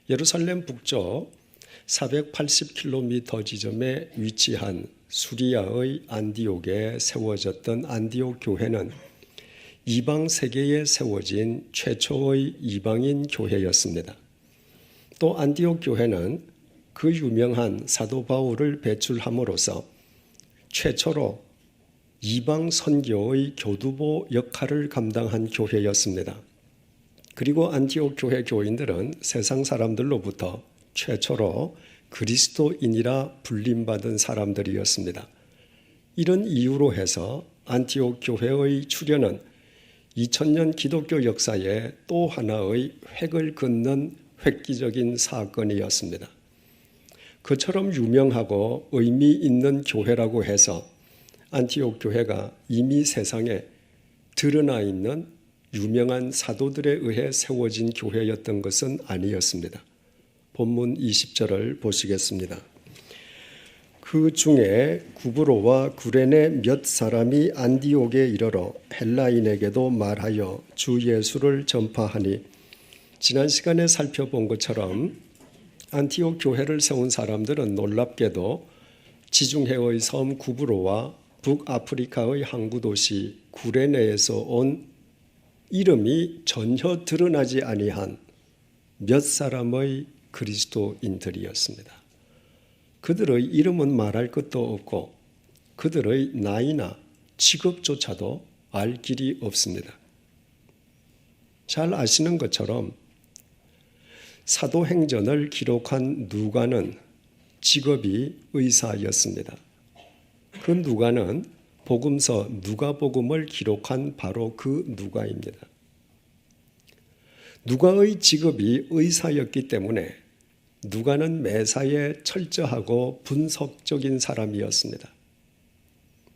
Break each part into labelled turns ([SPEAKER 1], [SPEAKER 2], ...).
[SPEAKER 1] 예루살렘 북쪽 480km 지점에 위치한 수리아의 안디옥에 세워졌던 안디옥 교회는 이방 세계에 세워진 최초의 이방인 교회였습니다. 또 안디옥 교회는 그 유명한 사도 바울을 배출함으로써 최초로 이방 선교의 교두보 역할을 감당한 교회였습니다. 그리고 안디옥 교회 교인들은 세상 사람들로부터 최초로 그리스도인이라 불림받은 사람들이었습니다. 이런 이유로 해서 안디옥 교회의 출현은 2000년 기독교 역사에 또 하나의 획을 긋는 획기적인 사건이었습니다. 그처럼 유명하고 의미 있는 교회라고 해서 안티옥 교회가 이미 세상에 드러나 있는 유명한 사도들에 의해 세워진 교회였던 것은 아니었습니다. 본문 20절을 보시겠습니다. 그 중에 구브로와 구레네 몇 사람이 안디옥에 이르러 헬라인에게도 말하여 주 예수를 전파하니, 지난 시간에 살펴본 것처럼 안티옥 교회를 세운 사람들은 놀랍게도 지중해의 섬 구브로와 북아프리카의 항구 도시 구레네에서 온 이름이 전혀 드러나지 아니한 몇 사람의 그리스도인들이었습니다. 그들의 이름은 말할 것도 없고 그들의 나이나 직업조차도 알 길이 없습니다. 잘 아시는 것처럼 사도행전을 기록한 누가는 직업이 의사였습니다. 그 누가는 복음서 누가복음을 기록한 바로 그 누가입니다. 누가의 직업이 의사였기 때문에 누가는 매사에 철저하고 분석적인 사람이었습니다.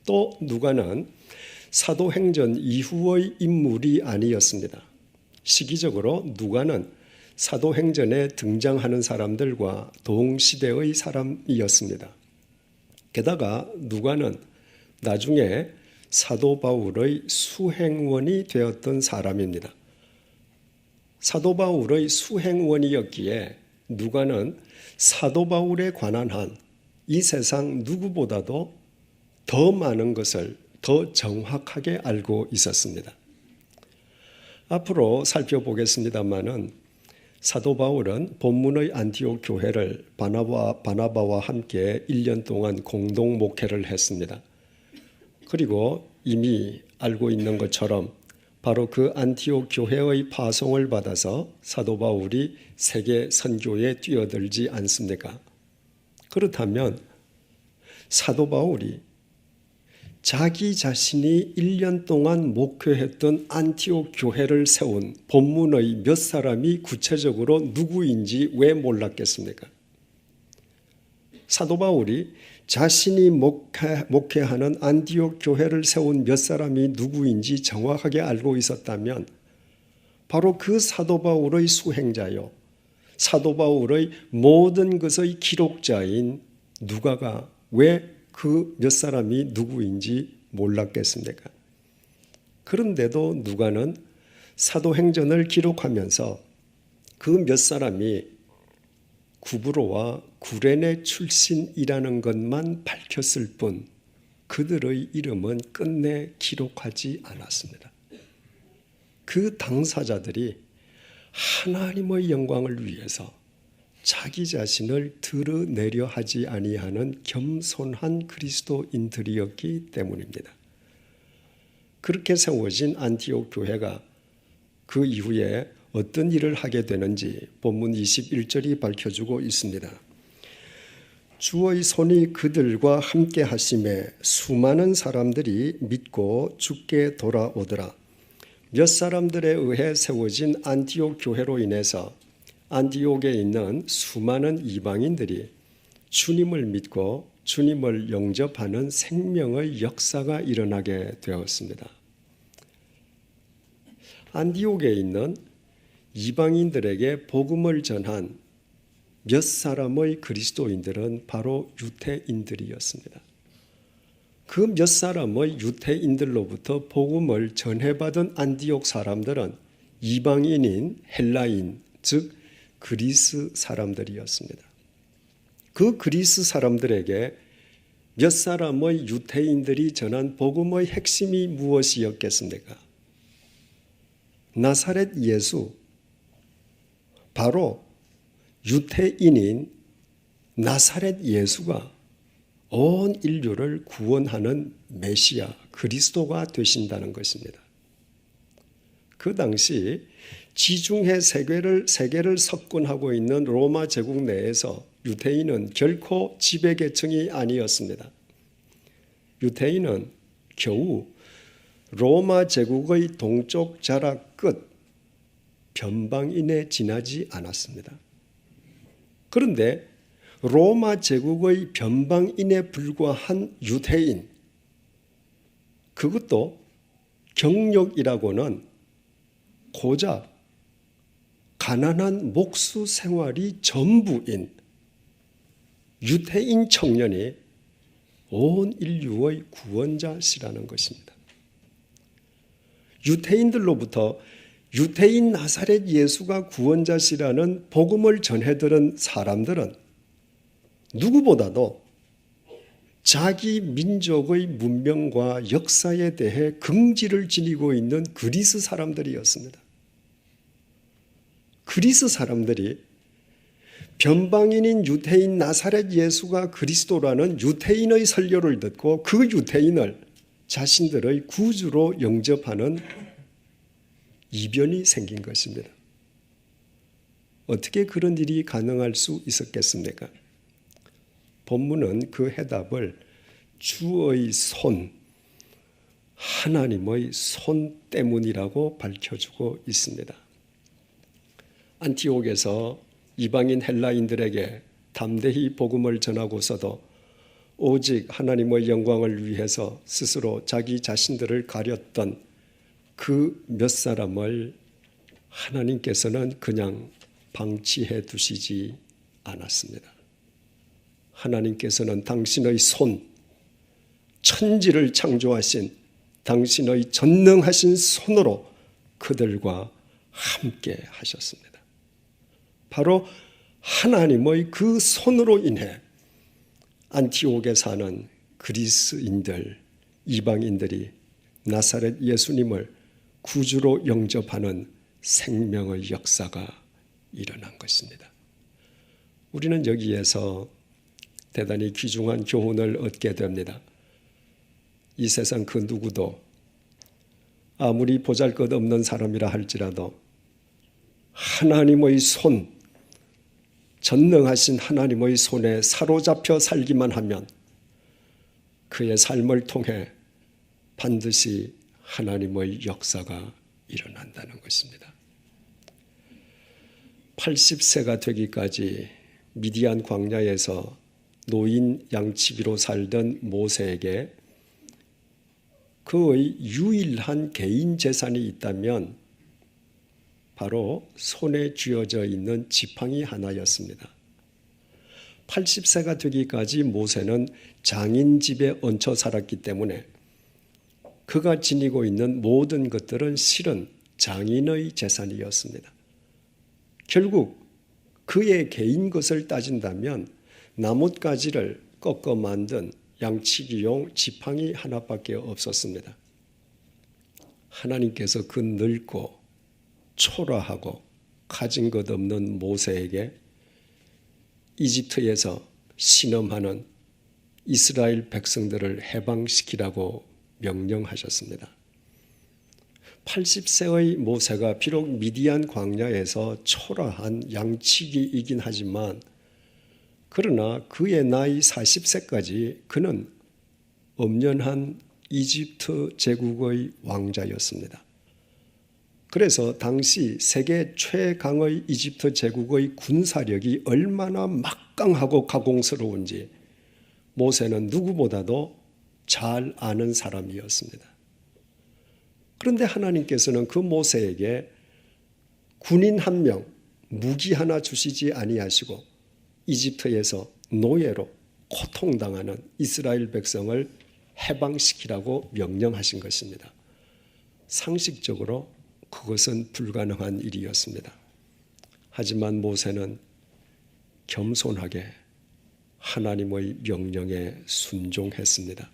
[SPEAKER 1] 또 누가는 사도행전 이후의 인물이 아니었습니다. 시기적으로 누가는 사도행전에 등장하는 사람들과 동시대의 사람이었습니다. 게다가 누가는 나중에 사도 바울의 수행원이 되었던 사람입니다. 사도 바울의 수행원이었기에 누가는 사도 바울에 관한 한 이 세상 누구보다도 더 많은 것을 더 정확하게 알고 있었습니다. 앞으로 살펴보겠습니다마는 사도 바울은 본문의 안티옥 교회를 바나바와 함께 1년 동안 공동 목회를 했습니다. 그리고 이미 알고 있는 것처럼 바로 그 안티옥 교회의 파송을 받아서 사도 바울이 세계 선교에 뛰어들지 않습니까? 그렇다면 사도 바울이 자기 자신이 1년 동안 목회했던 안티옥 교회를 세운 본문의 몇 사람이 구체적으로 누구인지 왜 몰랐겠습니까? 사도 바울이 자신이 목회하는 안티옥 교회를 세운 몇 사람이 누구인지 정확하게 알고 있었다면 바로 그 사도 바울의 수행자요, 사도 바울의 모든 것의 기록자인 누가가 왜 그 몇 사람이 누구인지 몰랐겠습니까? 그런데도 누가는 사도행전을 기록하면서 그 몇 사람이 구브로와 구레네 출신이라는 것만 밝혔을 뿐 그들의 이름은 끝내 기록하지 않았습니다. 그 당사자들이 하나님의 영광을 위해서 자기 자신을 드러내려 하지 아니하는 겸손한 그리스도인들이었기 때문입니다. 그렇게 세워진 안티옥 교회가 그 이후에 어떤 일을 하게 되는지 본문 21절이 밝혀주고 있습니다. 주의 손이 그들과 함께 하심에 수많은 사람들이 믿고 주께 돌아오더라. 몇 사람들에 의해 세워진 안티옥 교회로 인해서 안티옥에 있는 수많은 이방인들이 주님을 믿고 주님을 영접하는 생명의 역사가 일어나게 되었습니다. 안티옥에 있는 이방인들에게 복음을 전한 몇 사람의 그리스도인들은 바로 유대인들이었습니다. 그 몇 사람의 유대인들로부터 복음을 전해받은 안디옥 사람들은 이방인인 헬라인, 즉 그리스 사람들이었습니다. 그 그리스 사람들에게 몇 사람의 유대인들이 전한 복음의 핵심이 무엇이었겠습니까? 나사렛 예수, 바로 유대인인 나사렛 예수가 온 인류를 구원하는 메시아 그리스도가 되신다는 것입니다. 그 당시 지중해 세계를 석권하고 있는 로마 제국 내에서 유대인은 결코 지배계층이 아니었습니다. 유대인은 겨우 로마 제국의 동쪽 자락 끝 변방인에 지나지 않았습니다. 그런데 로마 제국의 변방인에 불과한 유대인, 그것도 경력이라고는 고작 가난한 목수 생활이 전부인 유대인 청년이 온 인류의 구원자시라는 것입니다. 유대인들로부터 유대인 나사렛 예수가 구원자시라는 복음을 전해들은 사람들은 누구보다도 자기 민족의 문명과 역사에 대해 긍지를 지니고 있는 그리스 사람들이었습니다. 그리스 사람들이 변방인인 유대인 나사렛 예수가 그리스도라는 유대인의 설교를 듣고 그 유대인을 자신들의 구주로 영접하는 이변이 생긴 것입니다. 어떻게 그런 일이 가능할 수 있었겠습니까? 본문은 그 해답을 주의 손, 하나님의 손 때문이라고 밝혀주고 있습니다. 안티옥에서 이방인 헬라인들에게 담대히 복음을 전하고서도 오직 하나님의 영광을 위해서 스스로 자기 자신들을 가렸던 그 몇 사람을 하나님께서는 그냥 방치해 두시지 않았습니다. 하나님께서는 당신의 손, 천지를 창조하신 당신의 전능하신 손으로 그들과 함께 하셨습니다. 바로 하나님의 그 손으로 인해 안티옥에 사는 그리스인들, 이방인들이 나사렛 예수님을 구주로 영접하는 생명의 역사가 일어난 것입니다. 우리는 여기에서 대단히 귀중한 교훈을 얻게 됩니다. 이 세상 그 누구도 아무리 보잘것없는 사람이라 할지라도 하나님의 손, 전능하신 하나님의 손에 사로잡혀 살기만 하면 그의 삶을 통해 반드시 하나님의 역사가 일어난다는 것입니다. 80세가 되기까지 미디안 광야에서 노인 양치기로 살던 모세에게 그의 유일한 개인 재산이 있다면 바로 손에 쥐어져 있는 지팡이 하나였습니다. 80세가 되기까지 모세는 장인 집에 얹혀 살았기 때문에 그가 지니고 있는 모든 것들은 실은 장인의 재산이었습니다. 결국 그의 개인 것을 따진다면 나뭇가지를 꺾어 만든 양치기용 지팡이 하나밖에 없었습니다. 하나님께서 그 늙고 초라하고 가진 것 없는 모세에게 이집트에서 신음하는 이스라엘 백성들을 해방시키라고 명령하셨습니다. 80세의 모세가 비록 미디안 광야에서 초라한 양치기이긴 하지만 그러나 그의 나이 40세까지 그는 엄연한 이집트 제국의 왕자였습니다. 그래서 당시 세계 최강의 이집트 제국의 군사력이 얼마나 막강하고 가공스러운지 모세는 누구보다도 잘 아는 사람이었습니다. 그런데 하나님께서는 그 모세에게 군인 한 명, 무기 하나 주시지 아니하시고 이집트에서 노예로 고통당하는 이스라엘 백성을 해방시키라고 명령하신 것입니다. 상식적으로 그것은 불가능한 일이었습니다. 하지만 모세는 겸손하게 하나님의 명령에 순종했습니다.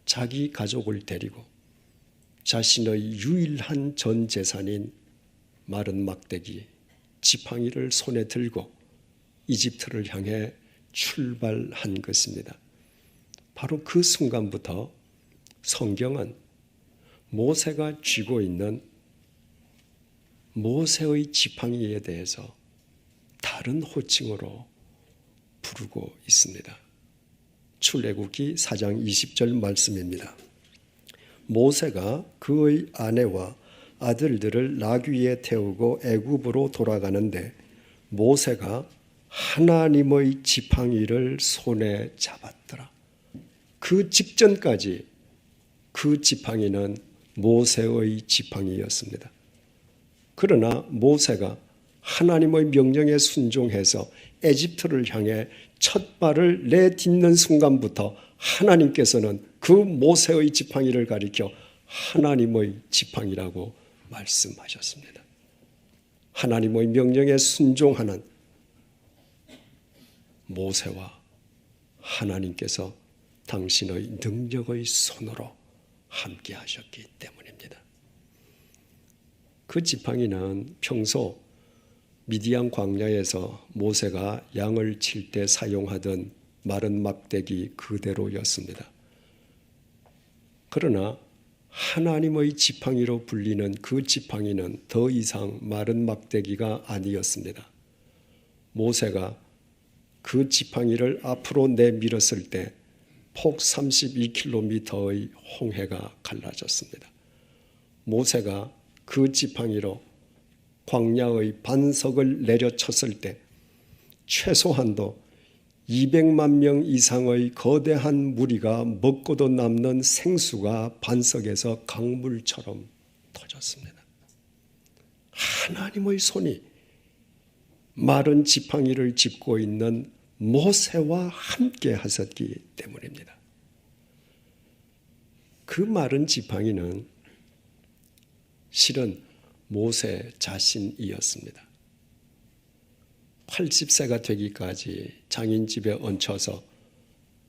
[SPEAKER 1] 자기 가족을 데리고 자신의 유일한 전 재산인 마른 막대기, 지팡이를 손에 들고 이집트를 향해 출발한 것입니다. 바로 그 순간부터 성경은 모세가 쥐고 있는 모세의 지팡이에 대해서 다른 호칭으로 부르고 있습니다. 출애굽기 4장 20절 말씀입니다. 모세가 그의 아내와 아들들을 나귀에 태우고 애굽으로 돌아가는데 모세가 하나님의 지팡이를 손에 잡았더라. 그 직전까지 그 지팡이는 모세의 지팡이였습니다. 그러나 모세가 하나님의 명령에 순종해서 에집트를 향해 첫 발을 내딛는 순간부터 하나님께서는 그 모세의 지팡이를 가리켜 하나님의 지팡이라고 말씀하셨습니다. 하나님의 명령에 순종하는 모세와 하나님께서 당신의 능력의 손으로 함께 하셨기 때문입니다. 그 지팡이는 평소 미디안 광야에서 모세가 양을 칠 때 사용하던 마른 막대기 그대로였습니다. 그러나 하나님의 지팡이로 불리는 그 지팡이는 더 이상 마른 막대기가 아니었습니다. 모세가 그 지팡이를 앞으로 내밀었을 때 폭 32km의 홍해가 갈라졌습니다. 모세가 그 지팡이로 광야의 반석을 내려쳤을 때 최소한도 200만 명 이상의 거대한 무리가 먹고도 남는 생수가 반석에서 강물처럼 터졌습니다. 하나님의 손이 마른 지팡이를 짚고 있는 모세와 함께 하셨기 때문입니다. 그 마른 지팡이는 실은 모세 자신이었습니다. 80세가 되기까지 장인 집에 얹혀서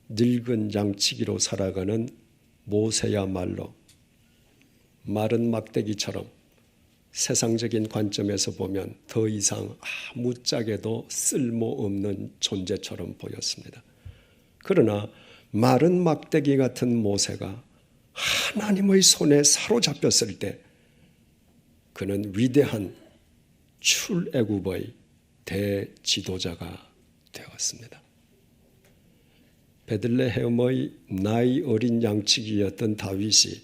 [SPEAKER 1] 늙은 양치기로 살아가는 모세야말로 마른 막대기처럼 세상적인 관점에서 보면 더 이상 아무짝에도 쓸모없는 존재처럼 보였습니다. 그러나 마른 막대기 같은 모세가 하나님의 손에 사로잡혔을 때 그는 위대한 출애굽의 대지도자가 되었습니다. 베들레헴의 나이 어린 양치기였던 다윗이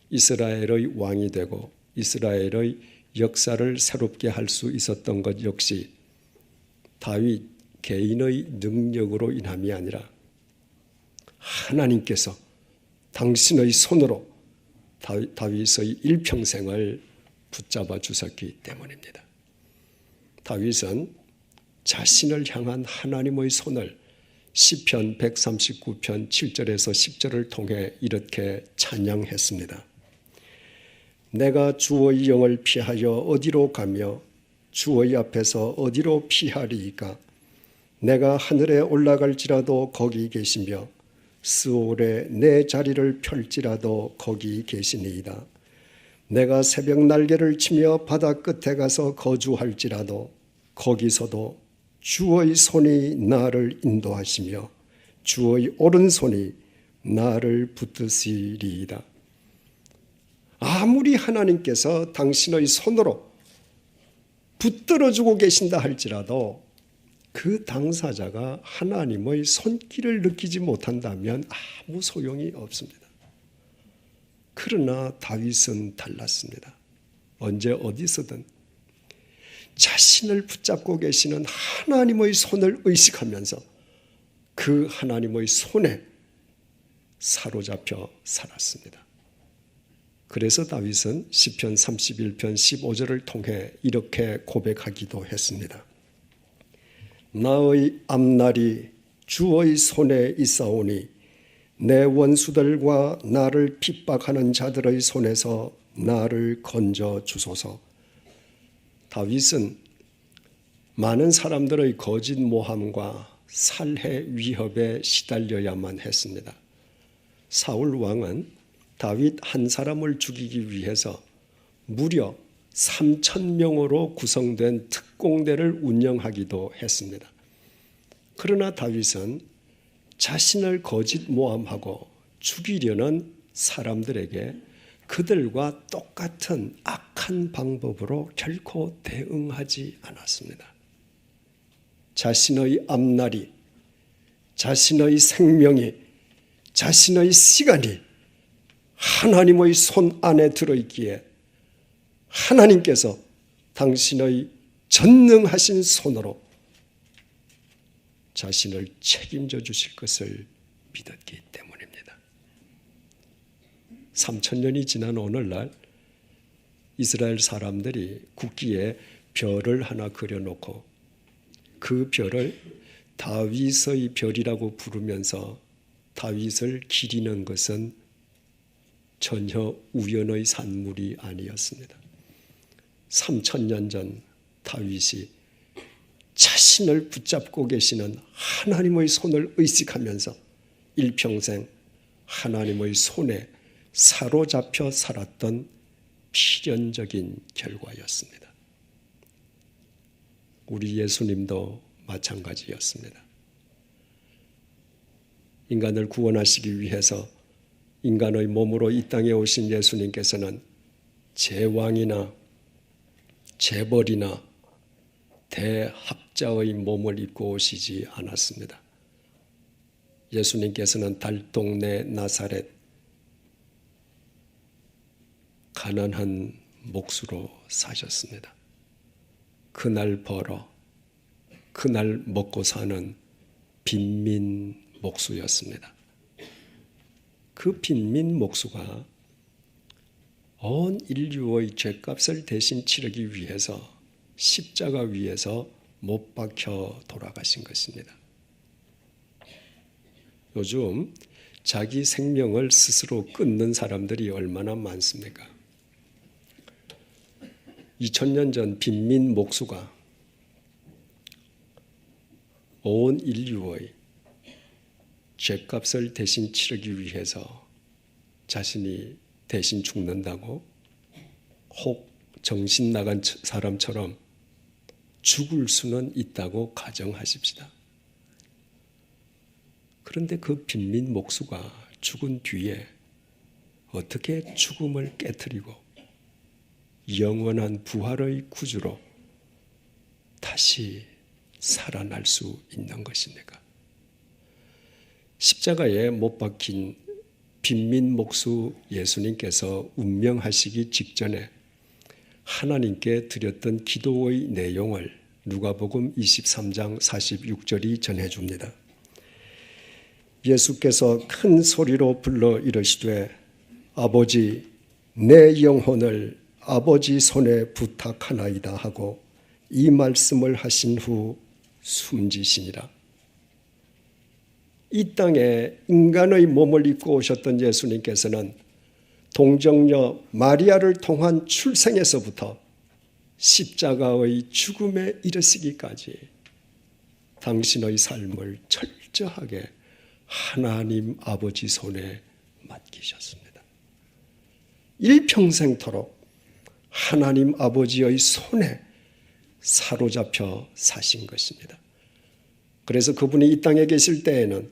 [SPEAKER 1] 이스라엘의 왕이 되고 이스라엘의 역사를 새롭게 할 수 있었던 것 역시 다윗 개인의 능력으로 인함이 아니라 하나님께서 당신의 손으로 다윗의 일평생을 붙잡아 주셨기 때문입니다. 다윗은 자신을 향한 하나님의 손을 시편 139편 7절에서 10절을 통해 이렇게 찬양했습니다. 내가 주의 영을 피하여 어디로 가며 주의 앞에서 어디로 피하리이까? 내가 하늘에 올라갈지라도 거기 계시며 스올에 내 자리를 펼지라도 거기 계시니이다. 내가 새벽 날개를 치며 바다 끝에 가서 거주할지라도 거기서도 주의 손이 나를 인도하시며 주의 오른손이 나를 붙드시리이다. 아무리 하나님께서 당신의 손으로 붙들어주고 계신다 할지라도 그 당사자가 하나님의 손길을 느끼지 못한다면 아무 소용이 없습니다. 그러나 다윗은 달랐습니다. 언제 어디서든 자신을 붙잡고 계시는 하나님의 손을 의식하면서 그 하나님의 손에 사로잡혀 살았습니다. 그래서 다윗은 시편 31편 15절을 통해 이렇게 고백하기도 했습니다. 나의 앞날이 주의 손에 있사오니 내 원수들과 나를 핍박하는 자들의 손에서 나를 건져 주소서. 다윗은 많은 사람들의 거짓 모함과 살해 위협에 시달려야만 했습니다. 사울 왕은 다윗 한 사람을 죽이기 위해서 무려 3,000명으로 구성된 특공대를 운영하기도 했습니다. 그러나 다윗은 자신을 거짓 모함하고 죽이려는 사람들에게 그들과 똑같은 악한 방법으로 결코 대응하지 않았습니다. 자신의 앞날이, 자신의 생명이, 자신의 시간이 하나님의 손 안에 들어있기에 하나님께서 당신의 전능하신 손으로 자신을 책임져 주실 것을 믿었기 때문입니다. 3,000년이 지난 오늘날 이스라엘 사람들이 국기에 별을 하나 그려놓고 그 별을 다윗의 별이라고 부르면서 다윗을 기리는 것은 전혀 우연의 산물이 아니었습니다. 3,000년 전 다윗이 자신을 붙잡고 계시는 하나님의 손을 의식하면서 일평생 하나님의 손에 사로잡혀 살았던 필연적인 결과였습니다. 우리 예수님도 마찬가지였습니다. 인간을 구원하시기 위해서 인간의 몸으로 이 땅에 오신 예수님께서는 제왕이나 재벌이나 대학자의 몸을 입고 오시지 않았습니다. 예수님께서는 달동네 나사렛 가난한 목수로 사셨습니다. 그날 벌어 그날 먹고 사는 빈민 목수였습니다. 그 빈민 목수가 온 인류의 죄값을 대신 치르기 위해서 십자가 위에서 못 박혀 돌아가신 것입니다. 요즘 자기 생명을 스스로 끊는 사람들이 얼마나 많습니까? 2000년 전 빈민 목수가 온 인류의 죄값을 대신 치르기 위해서 자신이 대신 죽는다고 혹 정신 나간 사람처럼 죽을 수는 있다고 가정하십시다. 그런데 그 빈민 목수가 죽은 뒤에 어떻게 죽음을 깨트리고 영원한 부활의 구주로 다시 살아날 수 있는 것입니까? 십자가에 못 박힌 빈민 목수 예수님께서 운명하시기 직전에 하나님께 드렸던 기도의 내용을 누가복음 23장 46절이 전해줍니다. 예수께서 큰 소리로 불러 이르시되 아버지 내 영혼을 아버지 손에 부탁하나이다 하고 이 말씀을 하신 후 숨지시니라. 이 땅에 인간의 몸을 입고 오셨던 예수님께서는 동정녀 마리아를 통한 출생에서부터 십자가의 죽음에 이르시기까지 당신의 삶을 철저하게 하나님 아버지 손에 맡기셨습니다. 일평생토록 하나님 아버지의 손에 사로잡혀 사신 것입니다. 그래서 그분이 이 땅에 계실 때에는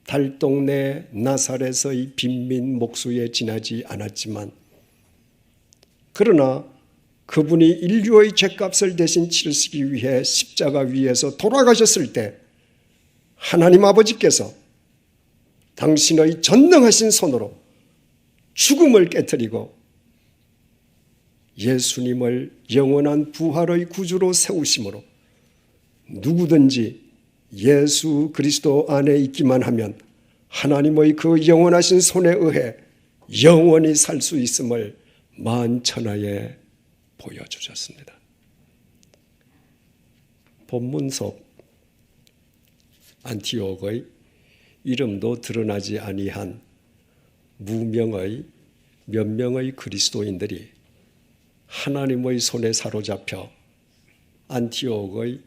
[SPEAKER 1] 달동네 나사렛의 빈민 목수에 지나지 않았지만 그러나 그분이 인류의 죄값을 대신 치르시기 위해 십자가 위에서 돌아가셨을 때 하나님 아버지께서 당신의 전능하신 손으로 죽음을 깨트리고 예수님을 영원한 부활의 구주로 세우심으로 누구든지 예수 그리스도 안에 있기만 하면 하나님의 그 영원하신 손에 의해 영원히 살 수 있음을 만천하에 보여주셨습니다. 본문 속 안티옥의 이름도 드러나지 아니한 무명의 몇 명의 그리스도인들이 하나님의 손에 사로잡혀 안티옥의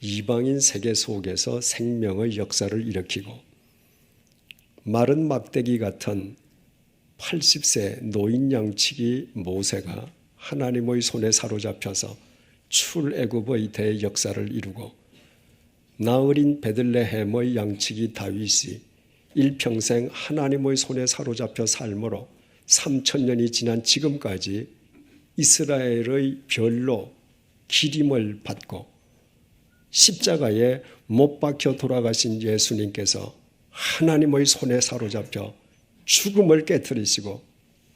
[SPEAKER 1] 이방인 세계 속에서 생명의 역사를 일으키고 마른 막대기 같은 80세 노인 양치기 모세가 하나님의 손에 사로잡혀서 출애굽의 대역사를 이루고 나으린 베들레헴의 양치기 다윗이 일평생 하나님의 손에 사로잡혀 삶으로 3000년이 지난 지금까지 이스라엘의 별로 기림을 받고 십자가에 못 박혀 돌아가신 예수님께서 하나님의 손에 사로잡혀 죽음을 깨뜨리시고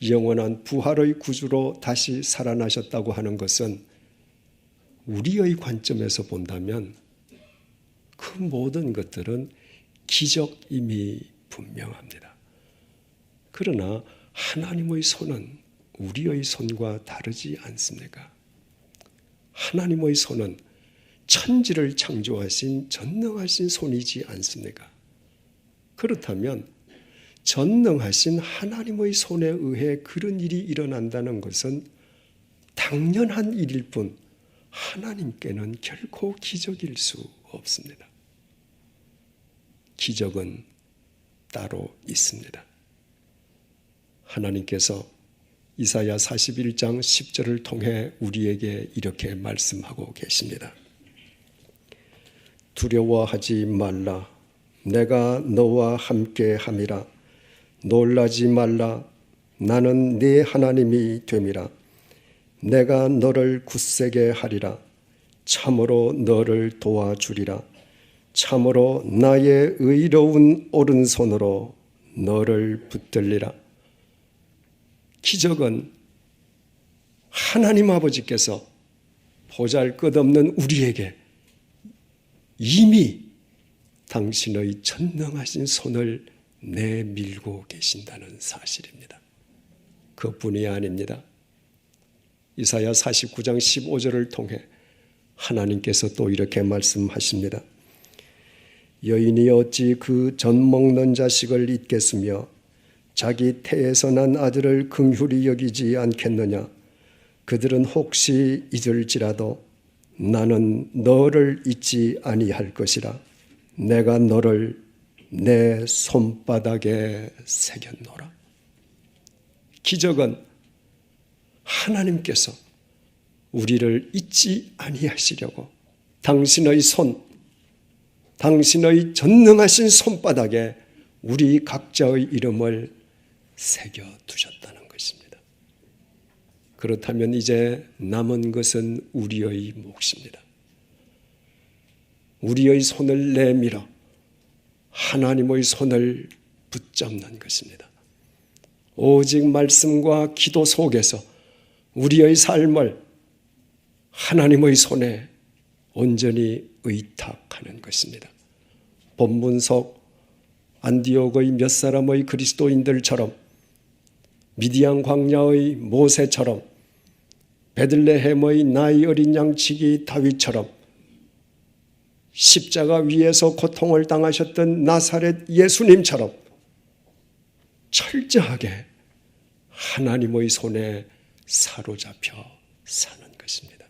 [SPEAKER 1] 영원한 부활의 구주로 다시 살아나셨다고 하는 것은 우리의 관점에서 본다면 그 모든 것들은 기적임이 분명합니다. 그러나 하나님의 손은 우리의 손과 다르지 않습니까? 하나님의 손은 천지를 창조하신 전능하신 손이지 않습니까? 그렇다면 전능하신 하나님의 손에 의해 그런 일이 일어난다는 것은 당연한 일일 뿐 하나님께는 결코 기적일 수 없습니다. 기적은 따로 있습니다. 하나님께서 이사야 41장 10절을 통해 우리에게 이렇게 말씀하고 계십니다. 두려워하지 말라. 내가 너와 함께 함이라. 놀라지 말라. 나는 네 하나님이 됨이라. 내가 너를 굳세게 하리라. 참으로 너를 도와주리라. 참으로 나의 의로운 오른손으로 너를 붙들리라. 기적은 하나님 아버지께서 보잘것없는 우리에게 이미 당신의 전능하신 손을 내밀고 계신다는 사실입니다. 그뿐이 아닙니다. 이사야 49장 15절을 통해 하나님께서 또 이렇게 말씀하십니다. 여인이 어찌 그 젖 먹는 자식을 잊겠으며 자기 태에서 난 아들을 긍휼히 여기지 않겠느냐. 그들은 혹시 잊을지라도 나는 너를 잊지 아니할 것이라. 내가 너를 내 손바닥에 새겼노라. 기적은 하나님께서 우리를 잊지 아니하시려고 당신의 손, 당신의 전능하신 손바닥에 우리 각자의 이름을 새겨두셨다는 것입니다. 그렇다면 이제 남은 것은 우리의 몫입니다. 우리의 손을 내밀어 하나님의 손을 붙잡는 것입니다. 오직 말씀과 기도 속에서 우리의 삶을 하나님의 손에 온전히 의탁하는 것입니다. 본문 속 안디옥의 몇 사람의 그리스도인들처럼 미디안 광야의 모세처럼 베들레헴의 나이 어린 양치기 다윗처럼 십자가 위에서 고통을 당하셨던 나사렛 예수님처럼 철저하게 하나님의 손에 사로잡혀 사는 것입니다.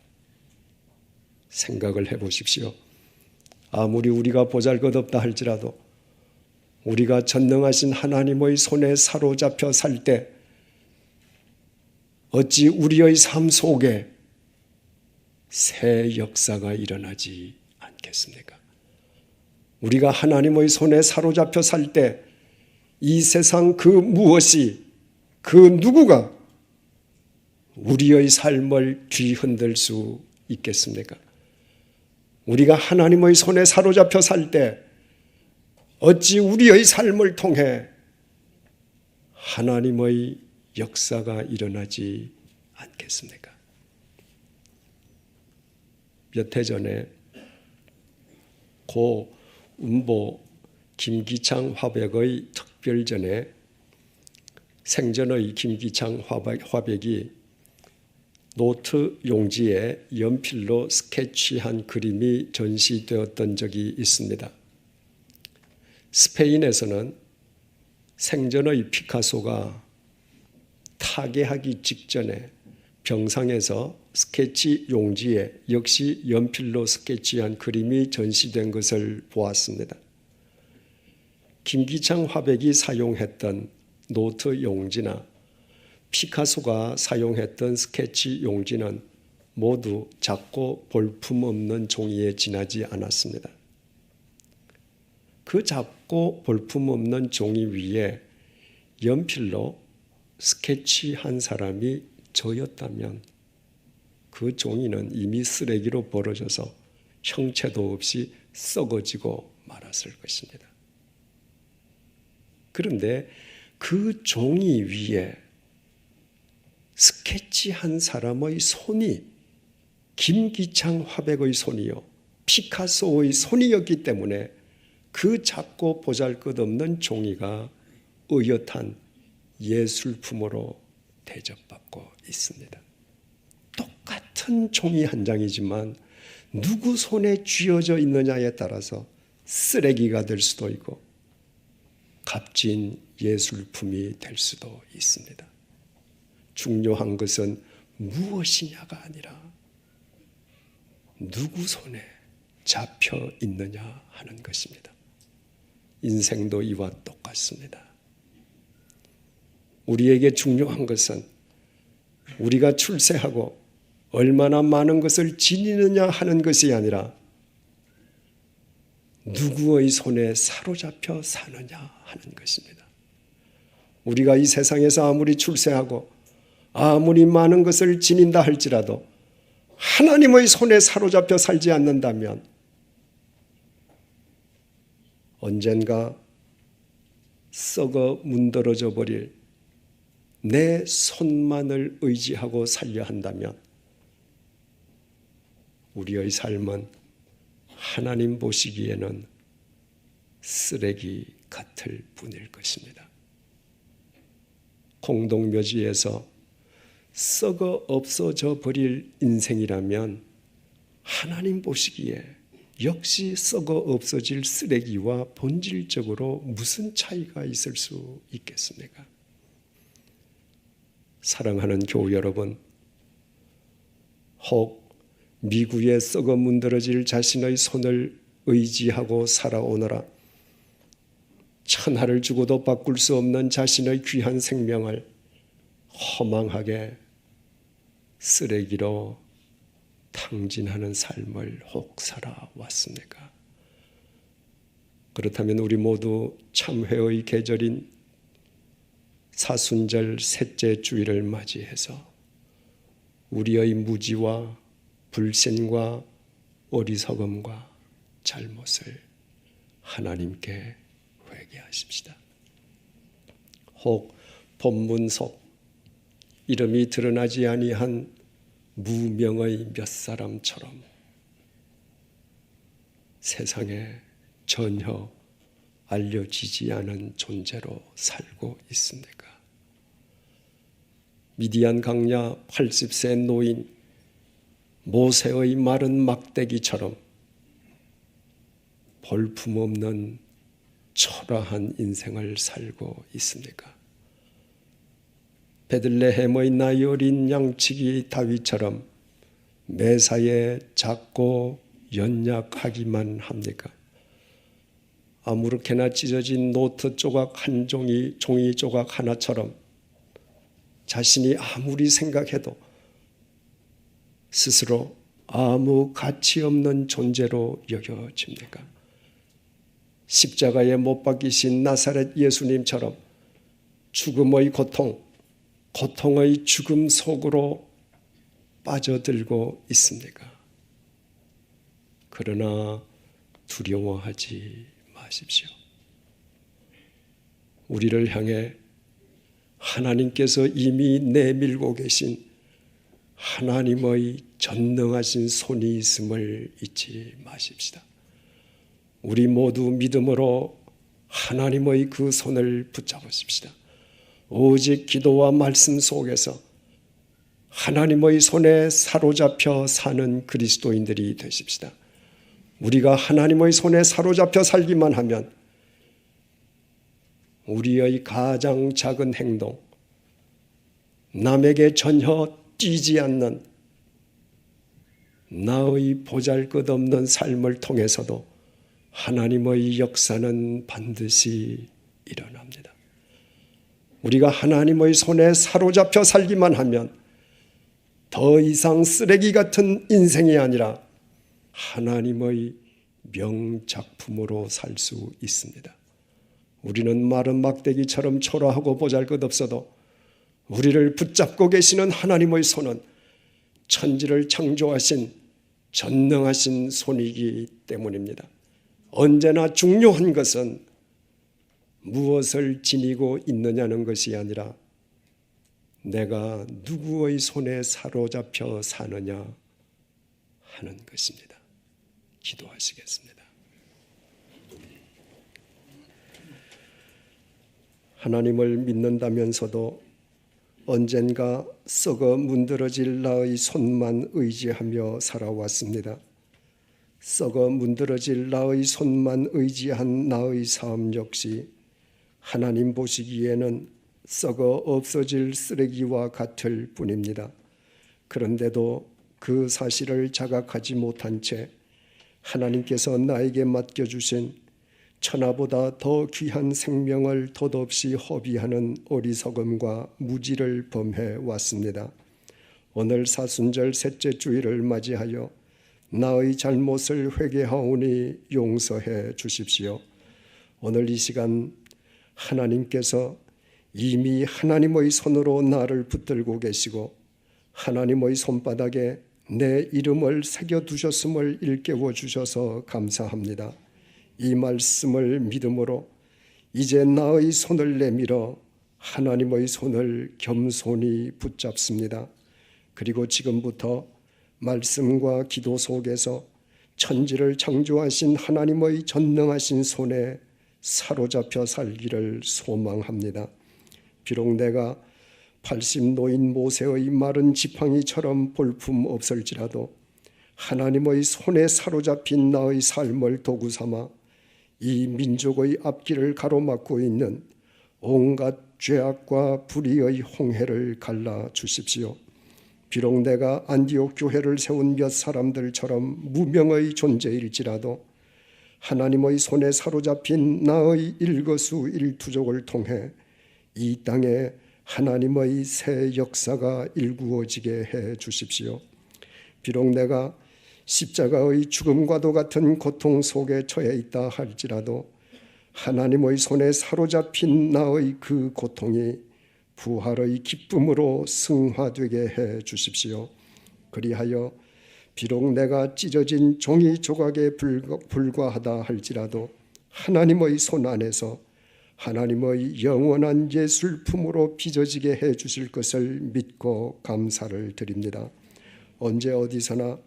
[SPEAKER 1] 생각을 해보십시오. 아무리 우리가 보잘것없다 할지라도 우리가 전능하신 하나님의 손에 사로잡혀 살 때 어찌 우리의 삶 속에 새 역사가 일어나지 않겠습니까? 우리가 하나님의 손에 사로잡혀 살 때 이 세상 그 무엇이 그 누구가 우리의 삶을 뒤흔들 수 있겠습니까? 우리가 하나님의 손에 사로잡혀 살 때 어찌 우리의 삶을 통해 하나님의 역사가 일어나지 않겠습니까? 몇 해 전에 고 운보 김기창 화백의 특별전에 생전의 김기창 화백이 노트 용지에 연필로 스케치한 그림이 전시되었던 적이 있습니다. 스페인에서는 생전의 피카소가 타계하기 직전에 병상에서 스케치 용지에 역시 연필로 스케치한 그림이 전시된 것을 보았습니다. 김기창 화백이 사용했던 노트 용지나 피카소가 사용했던 스케치 용지는 모두 작고 볼품없는 종이에 지나지 않았습니다. 그 작고 볼품없는 종이 위에 연필로 스케치한 사람이 저였다면 그 종이는 이미 쓰레기로 벌어져서 형체도 없이 썩어지고 말았을 것입니다. 그런데 그 종이 위에 스케치한 사람의 손이 김기창 화백의 손이요 피카소의 손이었기 때문에 그 작고 보잘것없는 종이가 의젓한 예술품으로 대접받고 있습니다. 똑같은 종이 한 장이지만 누구 손에 쥐어져 있느냐에 따라서 쓰레기가 될 수도 있고 값진 예술품이 될 수도 있습니다. 중요한 것은 무엇이냐가 아니라 누구 손에 잡혀 있느냐 하는 것입니다. 인생도 이와 똑같습니다. 우리에게 중요한 것은 우리가 출세하고 얼마나 많은 것을 지니느냐 하는 것이 아니라 누구의 손에 사로잡혀 사느냐 하는 것입니다. 우리가 이 세상에서 아무리 출세하고 아무리 많은 것을 지닌다 할지라도 하나님의 손에 사로잡혀 살지 않는다면 언젠가 썩어 문드러져 버릴 내 손만을 의지하고 살려 한다면 우리의 삶은 하나님 보시기에는 쓰레기 같을 뿐일 것입니다. 공동묘지에서 썩어 없어져 버릴 인생이라면 하나님 보시기에 역시 썩어 없어질 쓰레기와 본질적으로 무슨 차이가 있을 수 있겠습니까? 사랑하는 교우 여러분, 혹 미구에 썩어 문드러질 자신의 손을 의지하고 살아오느라 천하를 주고도 바꿀 수 없는 자신의 귀한 생명을 허망하게 쓰레기로 탕진하는 삶을 혹 살아왔습니까? 그렇다면 우리 모두 참회의 계절인 사순절 셋째 주일을 맞이해서 우리의 무지와 불신과 어리석음과 잘못을 하나님께 회개하십시다. 혹 본문 속 이름이 드러나지 아니한 무명의 몇 사람처럼 세상에 전혀 알려지지 않은 존재로 살고 있습니까? 미디안 강야 80세 노인 모세의 마른 막대기처럼 볼품없는 초라한 인생을 살고 있습니까? 베들레헴의 나이 어린 양치기 다윗처럼 매사에 작고 연약하기만 합니까? 아무렇게나 찢어진 노트 조각 한 종이 조각 하나처럼 자신이 아무리 생각해도 스스로 아무 가치 없는 존재로 여겨집니까? 십자가에 못 박히신 나사렛 예수님처럼 죽음의 고통의 죽음 속으로 빠져들고 있습니까? 그러나 두려워하지 마십시오. 우리를 향해 하나님께서 이미 내밀고 계신 하나님의 전능하신 손이 있음을 잊지 마십시다. 우리 모두 믿음으로 하나님의 그 손을 붙잡으십시다. 오직 기도와 말씀 속에서 하나님의 손에 사로잡혀 사는 그리스도인들이 되십시다. 우리가 하나님의 손에 사로잡혀 살기만 하면 우리의 가장 작은 행동, 남에게 전혀 뛰지 않는 나의 보잘것없는 삶을 통해서도 하나님의 역사는 반드시 일어납니다. 우리가 하나님의 손에 사로잡혀 살기만 하면 더 이상 쓰레기 같은 인생이 아니라 하나님의 명작품으로 살 수 있습니다. 우리는 마른 막대기처럼 초라하고 보잘것없어도 우리를 붙잡고 계시는 하나님의 손은 천지를 창조하신 전능하신 손이기 때문입니다. 언제나 중요한 것은 무엇을 지니고 있느냐는 것이 아니라 내가 누구의 손에 사로잡혀 사느냐 하는 것입니다. 기도하시겠습니다. 하나님을 믿는다면서도 언젠가 썩어 문드러질 나의 손만 의지하며 살아왔습니다. 썩어 문드러질 나의 손만 의지한 나의 삶 역시 하나님 보시기에는 썩어 없어질 쓰레기와 같을 뿐입니다. 그런데도 그 사실을 자각하지 못한 채 하나님께서 나에게 맡겨주신 천하보다 더 귀한 생명을 덧없이 허비하는 어리석음과 무지를 범해 왔습니다. 오늘 사순절 셋째 주일을 맞이하여 나의 잘못을 회개하오니 용서해 주십시오. 오늘 이 시간 하나님께서 이미 하나님의 손으로 나를 붙들고 계시고 하나님의 손바닥에 내 이름을 새겨두셨음을 일깨워 주셔서 감사합니다. 이 말씀을 믿음으로 이제 나의 손을 내밀어 하나님의 손을 겸손히 붙잡습니다. 그리고 지금부터 말씀과 기도 속에서 천지를 창조하신 하나님의 전능하신 손에 사로잡혀 살기를 소망합니다. 비록 내가 80 노인 모세의 마른 지팡이처럼 볼품 없을지라도 하나님의 손에 사로잡힌 나의 삶을 도구 삼아 이 민족의 앞길을 가로막고 있는 온갖 죄악과 불의의 홍해를 갈라 주십시오. 비록 내가 안디옥 교회를 세운 몇 사람들처럼 무명의 존재일지라도 하나님의 손에 사로잡힌 나의 일거수일투족을 통해 이 땅에 하나님의 새 역사가 일구어지게 해 주십시오. 비록 내가 십자가의 죽음과도 같은 고통 속에 처해 있다 할지라도 하나님의 손에 사로잡힌 나의 그 고통이 부활의 기쁨으로 승화되게 해 주십시오. 그리하여 비록 내가 찢어진 종이 조각에 불과하다 할지라도 하나님의 손 안에서 하나님의 영원한 예술품으로 빚어지게 해 주실 것을 믿고 감사를 드립니다. 언제 어디서나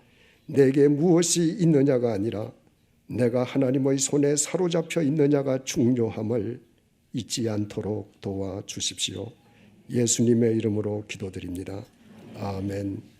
[SPEAKER 1] 내게 무엇이 있느냐가 아니라 내가 하나님의 손에 사로잡혀 있느냐가 중요함을 잊지 않도록 도와주십시오. 예수님의 이름으로 기도드립니다. 아멘.